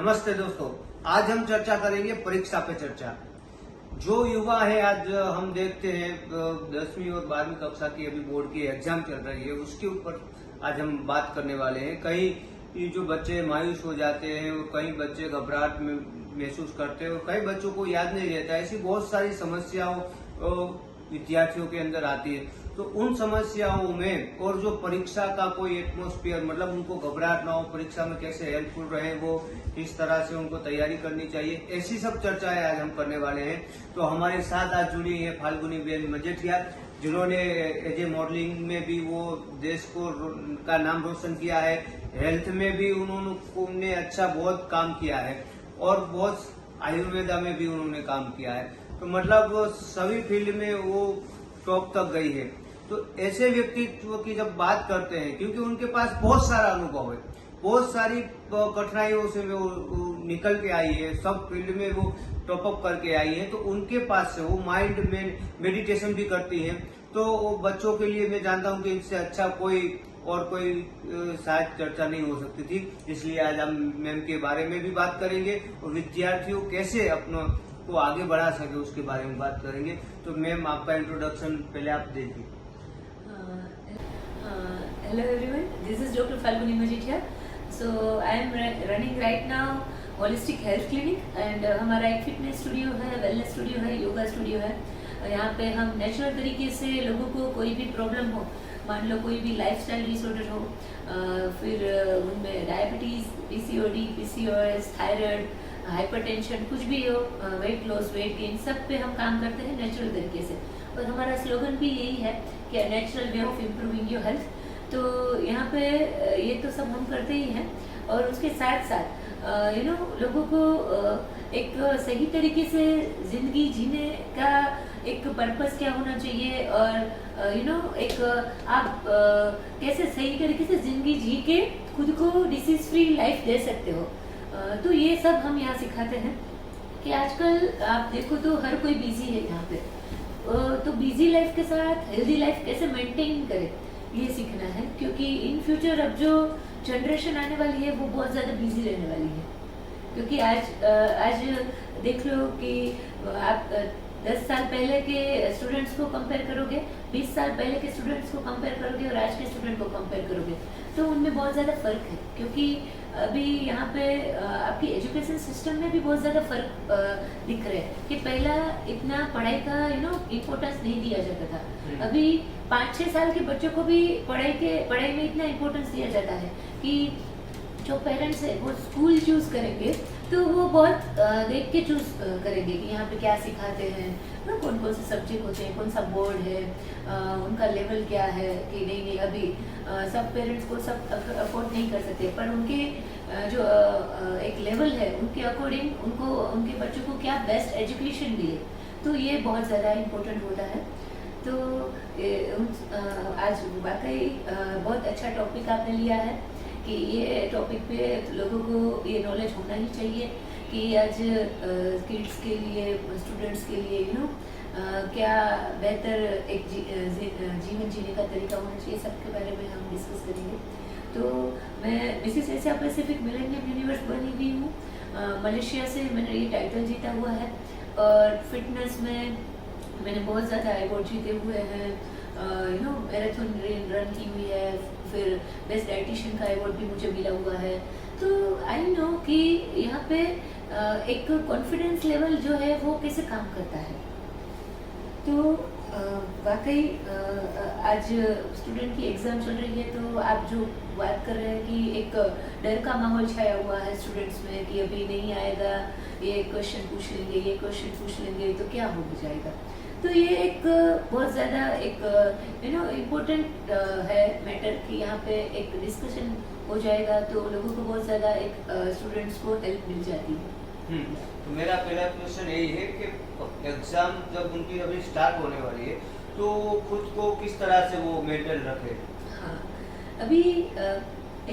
नमस्ते दोस्तों, आज हम चर्चा करेंगे परीक्षा पे चर्चा। जो युवा है, आज हम देखते हैं 10वीं और 12वीं कक्षा की अभी बोर्ड की एग्जाम चल रही है, उसके ऊपर आज हम बात करने वाले हैं। कई जो बच्चे मायूस हो जाते हैं और कई बच्चे घबराहट में महसूस करते हैं और कई बच्चों को याद नहीं रहता। ऐसी बहुत सारी समस्याओं विद्यार्थियों के अंदर आती है। तो उन समस्याओं में और जो परीक्षा का कोई एटमॉस्फेयर, मतलब उनको घबराहट ना हो, परीक्षा में कैसे हेल्पफुल रहे, वो किस तरह से उनको तैयारी करनी चाहिए, ऐसी सब चर्चाएं आज हम करने वाले हैं। तो हमारे साथ आज जुड़ी है फाल्गुनी बेन मजेठिया, जिन्होंने एज ए मॉडलिंग में भी वो देश को का नाम रोशन किया है। हेल्थ में भी उन्होंने अच्छा बहुत काम किया है और बहुत आयुर्वेदा में भी उन्होंने काम किया है। तो मतलब सभी फील्ड में वो टॉप तक गई है। तो ऐसे व्यक्तित्व की जब बात करते हैं, क्योंकि उनके पास बहुत सारा अनुभव है, बहुत सारी कठिनाइयों से वो निकल के आई है, सब फील्ड में वो टॉप अप करके आई है, तो उनके पास से वो माइंड में मेडिटेशन भी करती है। तो वो बच्चों के लिए मैं जानता हूँ कि इससे अच्छा कोई शायद चर्चा नहीं हो सकती थी। इसलिए आज हम मैम के बारे में भी बात करेंगे और विद्यार्थियों कैसे अपना को आगे बढ़ा सके उसके बारे में बात करेंगे। तो मैम, आपका इंट्रोडक्शन पहले आप दीजिए। Hello everyone, this is Dr. Falguni Majitia. So I am running right now holistic health clinic and हमारा एक फिटनेस स्टूडियो है, वेलनेस स्टूडियो है, योगा स्टूडियो है। यहाँ पे हम नेचुरल तरीके से लोगों को कोई भी प्रॉब्लम हो, मान लो कोई भी लाइफस्टाइल डिसऑर्डर हो, फिर उनमें diabetes, PCOD, PCOS, thyroid, hypertension, कुछ भी हो, वेट लॉस, वेट गेन, सब पे हम काम करते हैं नेचुरल तरीके से। और हमारा स्लोगन भी यही है कि natural way of improving your health. तो यहाँ पे ये तो सब हम करते ही हैं और उसके साथ साथ लोगों को एक सही तरीके से जिंदगी जीने का एक पर्पस क्या होना चाहिए और एक आप कैसे सही तरीके से जिंदगी जी के खुद को डिसीज फ्री लाइफ दे सकते हो। तो ये सब हम यहाँ सिखाते हैं कि आजकल आप देखो तो हर कोई बिजी है यहाँ पे, तो बिजी लाइफ के साथ हेल्दी लाइफ कैसे मेंटेन करें ये सीखना है। क्योंकि इन फ्यूचर अब जो जनरेशन आने वाली है वो बहुत ज़्यादा बिजी रहने वाली है। क्योंकि आज देख लो कि आप 10 साल पहले के स्टूडेंट्स को कंपेयर करोगे, 20 साल पहले के स्टूडेंट्स को कंपेयर करोगे और आज के स्टूडेंट को कंपेयर करोगे तो उनमें बहुत ज़्यादा फर्क है। क्योंकि अभी यहाँ पे आपकी एजुकेशन सिस्टम में भी बहुत ज़्यादा फर्क दिख रहे हैं कि पहला इतना पढ़ाई का इम्पोर्टेंस नहीं दिया जाता था। अभी 5-6 साल के बच्चों को भी पढ़ाई में इतना इम्पोर्टेंस दिया जाता है कि जो पेरेंट्स है वो स्कूल चूज करेंगे तो वो बहुत देख के चूज करेंगे कि यहाँ पे क्या सिखाते हैं, कौन कौन से सब्जेक्ट होते हैं, कौन सा बोर्ड है, उनका लेवल क्या है। कि नहीं अभी सब पेरेंट्स को सब अफोर्ड नहीं कर सकते, पर उनके जो एक लेवल है उनके अकॉर्डिंग उनको उनके बच्चों को क्या बेस्ट एजुकेशन दिए, तो ये बहुत ज़्यादा इम्पोर्टेंट होता है। तो आज वाकई बहुत अच्छा टॉपिक आपने लिया है कि ये टॉपिक पे लोगों को ये नॉलेज होना ही चाहिए कि आज किड्स के लिए, स्टूडेंट्स के लिए क्या बेहतर एक जीवन जीने का तरीका होना चाहिए, सबके बारे में हम डिस्कस करेंगे। तो मैं Mrs Asia Pacific millennium universe बनी हुई हूँ, मलेशिया से मैंने ये टाइटल जीता हुआ है और फिटनेस में मैंने बहुत ज़्यादा अवार्ड जीते हुए हैं। मैराथन रन की हुई है, फिर बेस्ट डाइटिशियन का अवार्ड भी मुझे मिला हुआ है। तो आई नो कि यहाँ पे एक कॉन्फिडेंस लेवल जो है वो कैसे काम करता है। तो वाकई आज स्टूडेंट की एग्ज़ाम चल रही है, तो आप जो बात कर रहे हैं कि एक डर का माहौल छाया हुआ है स्टूडेंट्स में कि अभी नहीं आएगा, ये क्वेश्चन पूछ लेंगे, ये क्वेश्चन पूछ लेंगे तो क्या हो जाएगा। तो ये एक बहुत ज़्यादा एक इम्पोर्टेंट है मैटर कि यहाँ पे एक डिस्कशन हो जाएगा तो लोगों को बहुत ज़्यादा एक स्टूडेंट्स को हेल्प मिल जाती है। तो मेरा पहला क्वेश्चन यही है कि एग्जाम जब उनकी अभी स्टार्ट होने वाली है तो खुद को किस तरह से वो मेंटेन रखे। हाँ, अभी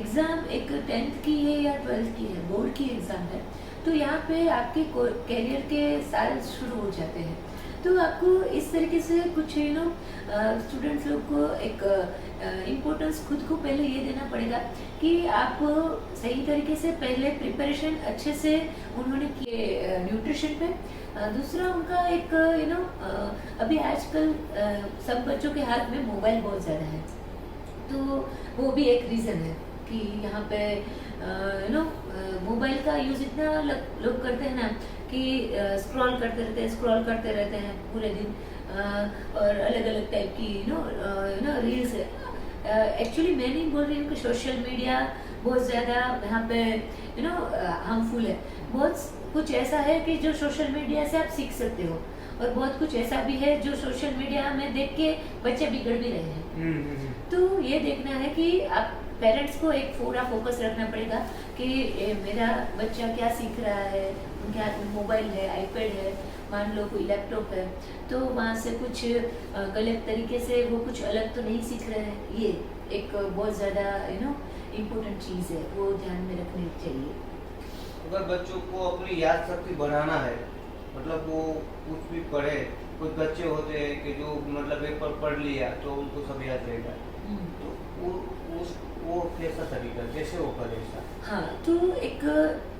एग्ज़ाम एक 10th की है या 12th की है, बोर्ड की एग्ज़ाम है। तो यहाँ पे आपके करियर के साल शुरू हो जाते हैं। तो आपको इस तरीके से कुछ स्टूडेंट्स लोग को एक इम्पोर्टेंस खुद को पहले ये देना पड़ेगा कि आप सही तरीके से पहले प्रिपरेशन अच्छे से उन्होंने किए न्यूट्रिशन पे। दूसरा उनका एक अभी आजकल सब बच्चों के हाथ में मोबाइल बहुत ज़्यादा है, तो वो भी एक रीज़न है कि यहाँ पे मोबाइल का यूज़ इतना लोग करते हैं ना कि स्क्रॉल करते रहते हैं पूरे दिन, और अलग अलग टाइप की रील्स है। एक्चुअली मैं नहीं बोल रही हूँ कि सोशल मीडिया बहुत ज़्यादा यहाँ पे हार्मफुल है। बहुत कुछ ऐसा है कि जो सोशल मीडिया से आप सीख सकते हो, और बहुत कुछ ऐसा भी है जो सोशल मीडिया में देख के बच्चे बिगड़ भी रहे हैं। तो ये देखना है कि आप पेरेंट्स को एक पूरा फोकस रखना पड़ेगा कि मेरा बच्चा क्या सीख रहा है। उनके हाथ में मोबाइल है, आईपैड है, मान लो कोई लैपटॉप है, तो वहाँ से कुछ गलत तरीके से वो कुछ अलग तो नहीं सीख रहे हैं। ये एक बहुत ज़्यादा इम्पोर्टेंट चीज़ है, वो ध्यान में रखनी चाहिए। अगर बच्चों को अपनी याद शक्ति बढ़ाना है, मतलब वो कुछ भी पढ़े, कुछ बच्चे होते हैं कि जो मतलब एक पर पढ़ लिया तो उनको सब याद रहेगा, तो वो कैसा तरीका, कैसे वो करे ऐसा? हाँ, तो एक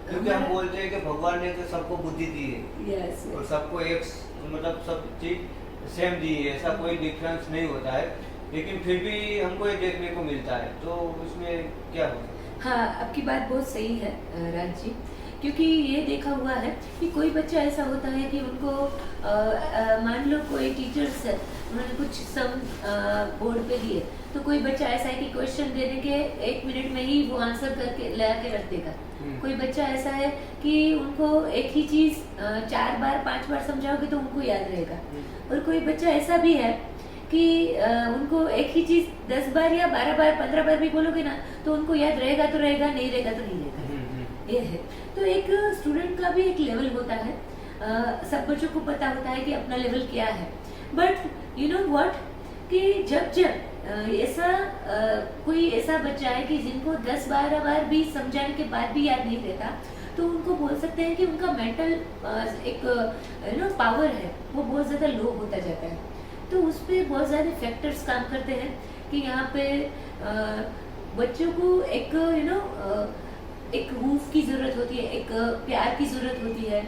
क्योंकि हम बोलते हैं कि भगवान ने तो सबको बुद्धि दी है, यस, और सबको एक मतलब सब चीज सेम दी है, ऐसा कोई डिफरेंस नहीं होता है, लेकिन फिर भी हमको ये देखने को मिलता है, तो उसमें क्या होगा? हाँ, आपकी बात बहुत सही है राज जी, क्योंकि ये देखा हुआ है कि कोई बच्चा ऐसा होता है कि उनको मान लो कोई टीचर्स है, उन्होंने कुछ सम बोर्ड पे दिए, तो कोई बच्चा ऐसा है कि क्वेश्चन देने के 1 मिनट में ही वो आंसर करके ला के रख देगा। कोई बच्चा ऐसा है कि उनको एक ही चीज 4 बार 5 बार समझाओगे तो उनको याद रहेगा, और कोई बच्चा ऐसा भी है कि उनको एक ही चीज 10 बार या 12 बार 15 बार भी बोलोगे ना तो उनको याद रहेगा तो रहेगा, नहीं रहेगा तो नहीं रहेगा। ये है, तो एक स्टूडेंट का भी एक लेवल होता है, सब बच्चों को पता होता है कि अपना लेवल क्या है, बट यू नो व्हाट कि जब ऐसा कोई ऐसा बच्चा है कि जिनको 10-12 बार भी समझाने के बाद भी याद नहीं रहता, तो उनको बोल सकते हैं कि उनका मेंटल एक पावर है वो बहुत ज़्यादा लो होता जाता है। तो उस पर बहुत ज़्यादा फैक्टर्स काम करते हैं कि यहाँ पे बच्चों को एक एक रूफ की ज़रूरत होती है, एक प्यार की ज़रूरत होती है।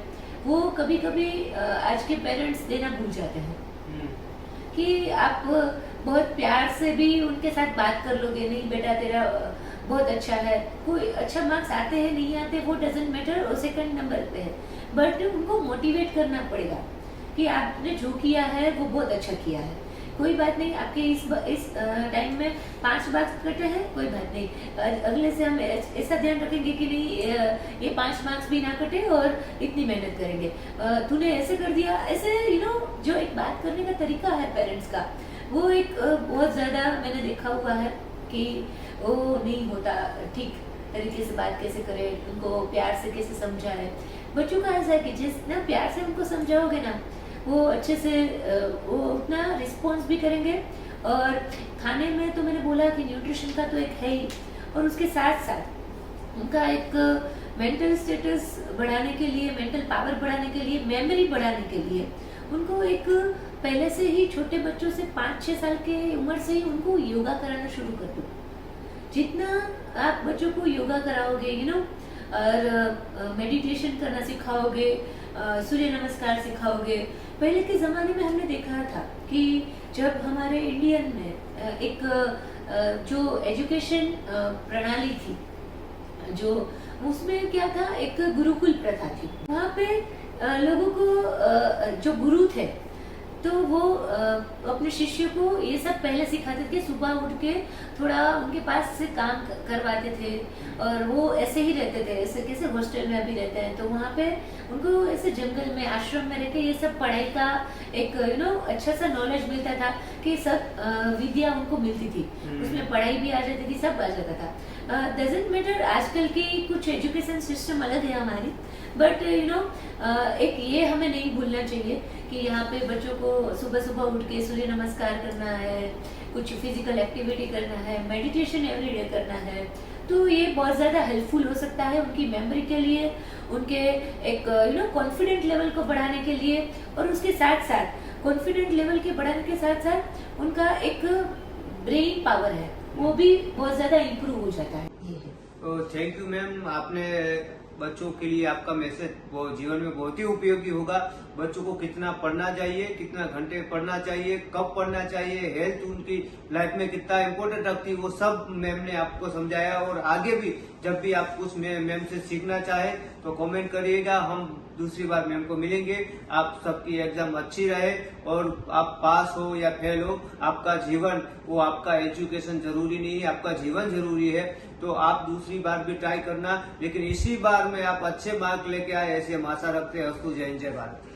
वो कभी कभी आज के पेरेंट्स देना भूल जाते हैं कि आप बहुत प्यार से भी उनके साथ बात कर लोगे, नहीं बेटा तेरा बहुत अच्छा है, कोई अच्छा मार्क्स आते हैं नहीं आते वो डजेंट मैटर, और सेकंड नंबर पे है, बट उनको मोटिवेट करना पड़ेगा कि आपने जो किया है वो बहुत अच्छा किया है। कोई बात नहीं, आपके इस टाइम में 5 मार्क्स कटे हैं, कोई बात नहीं, अगले से हम ऐसा ध्यान रखेंगे कि नहीं ये 5 मार्क्स भी ना कटे और इतनी मेहनत करेंगे। तूने ऐसे कर दिया, ऐसे जो एक बात करने का तरीका है पेरेंट्स का, वो एक बहुत ज़्यादा मैंने देखा हुआ है कि वो नहीं होता ठीक तरीके से। बात कैसे करें, उनको प्यार से कैसे समझाएं। बच्चों का ऐसा है कि जितना प्यार से उनको समझाओगे ना, वो अच्छे से वो उतना रिस्पॉन्स भी करेंगे। और खाने में तो मैंने बोला कि न्यूट्रिशन का तो एक है ही, और उसके साथ साथ उनका एक मेंटल स्टेटस बढ़ाने के लिए, मेंटल पावर बढ़ाने के लिए, मेमोरी बढ़ाने के लिए उनको एक पहले से ही छोटे बच्चों से 5-6 साल के उम्र से ही उनको योगा कराना शुरू कर दो। जितना आप बच्चों को योगा कराओगे और मेडिटेशन करना सिखाओगे, सूर्य नमस्कार सिखाओगे। पहले के ज़माने में हमने देखा था कि जब हमारे इंडियन में एक जो एजुकेशन प्रणाली थी, जो उसमें क्या था, एक गुरुकुल प्रथा थी। वहाँ पे लोगों को जो गुरु थे तो वो अपने शिष्य को ये सब पहले सिखाते थे। सुबह उठ के थोड़ा उनके पास से काम करवाते थे, और वो ऐसे ही रहते थे, ऐसे कैसे हॉस्टल में अभी रहते हैं, तो वहाँ पे उनको ऐसे जंगल में, आश्रम में रहकर ये सब पढ़ाई का एक अच्छा सा नॉलेज मिलता था कि सब विद्या उनको मिलती थी, उसमें पढ़ाई भी आ जाती थी, सब आ जाता था। डजेंट मैटर आजकल की कुछ एजुकेशन सिस्टम अलग है हमारी, बट एक ये हमें नहीं भूलना चाहिए कि यहाँ पे बच्चों को सुबह सुबह उठ के सूर्य नमस्कार करना है, कुछ फिजिकल एक्टिविटी करना है, मेडिटेशन एवरीडे करना है। तो ये बहुत ज़्यादा हेल्पफुल हो सकता है उनकी मेमोरी के लिए, उनके एक कॉन्फिडेंट लेवल को बढ़ाने के लिए, और उसके साथ साथ कॉन्फिडेंट लेवल के बढ़ाने के साथ साथ उनका एक ब्रेन पावर है वो भी बहुत ज़्यादा इम्प्रूव हो जाता है। ये है। तो थैंक यू मैम, आपने बच्चों के लिए आपका मैसेज वो जीवन में बहुत ही उपयोगी होगा। बच्चों को कितना पढ़ना चाहिए, कितना घंटे पढ़ना चाहिए, कब पढ़ना चाहिए, हेल्थ उनकी लाइफ में कितना इम्पोर्टेंट रखती है, वो सब मैम ने आपको समझाया। और आगे भी जब भी आप कुछ मैम से सीखना चाहे तो कमेंट करिएगा, हम दूसरी बार मैम को मिलेंगे। आप सबकी एग्जाम अच्छी रहे और आप पास हो या फेल हो, आपका जीवन वो आपका एजुकेशन जरूरी नहीं है, आपका जीवन जरूरी है। तो आप दूसरी बार भी ट्राई करना, लेकिन इसी बार में आप अच्छे मार्क लेके आए ऐसी हम आशा रखते हैं। अस्तु, जय हिंद, जय भारत।